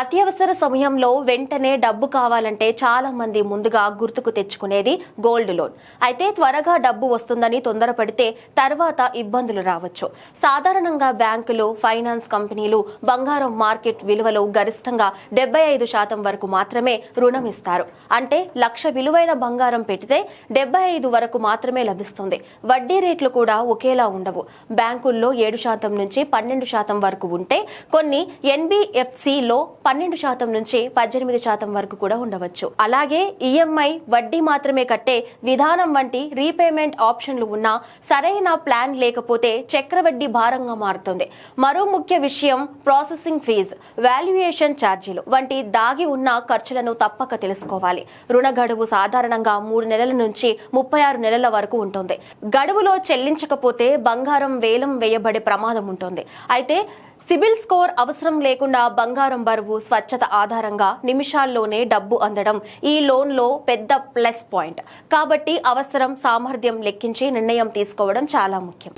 అత్యవసర సమయంలో వెంటనే డబ్బు కావాలంటే చాలా మంది ముందుగా గుర్తుకు తెచ్చుకునేది గోల్డ్ లోన్. అయితే త్వరగా డబ్బు వస్తుందని తొందరపడితే తర్వాత ఇబ్బందులు రావచ్చు. సాధారణంగా బ్యాంకులు, ఫైనాన్స్ కంపెనీలు బంగారం మార్కెట్ విలువలో గరిష్టంగా 75% వరకు మాత్రమే రుణం ఇస్తారు. అంటే 1,00,000 విలువైన బంగారం పెడితే 75 వరకు మాత్రమే లభిస్తుంది. వడ్డీ రేట్లు కూడా ఒకేలా ఉండవు. బ్యాంకుల్లో 7% నుంచి 12% వరకు ఉంటే కొన్ని ఎన్బిఎఫ్సిలో 12% నుంచి 18% వరకు కూడా ఉండవచ్చు. అలాగే ఈఎంఐ, వడ్డీ మాత్రమే కట్టే విధానం వంటి రీపేమెంట్ ఆప్షన్లు ఉన్నా సరైన ప్లాన్ లేకపోతే చక్రవడ్డీ భారంగా మారుతుంది. మరో ముఖ్య విషయం ప్రాసెసింగ్ ఫీజు, వాల్యుయేషన్ ఛార్జీలు వంటి దాగి ఉన్న ఖర్చులను తప్పక తెలుసుకోవాలి. రుణ గడువు సాధారణంగా 3 నెలల నుంచి 36 నెలల వరకు ఉంటుంది. గడువులో చెల్లించకపోతే బంగారం వేలం వేయబడే ప్రమాదం ఉంటుంది. అయితే సిబిల్ స్కోర్ అవసరం లేకుండా బంగారం బరువు, స్వచ్ఛత ఆధారంగా నిమిషాల్లోనే డబ్బు అందడం ఈ లోన్లో పెద్ద ప్లస్ పాయింట్. కాబట్టి అవసరం, సామర్థ్యం లెక్కించి నిర్ణయం తీసుకోవడం చాలా ముఖ్యం.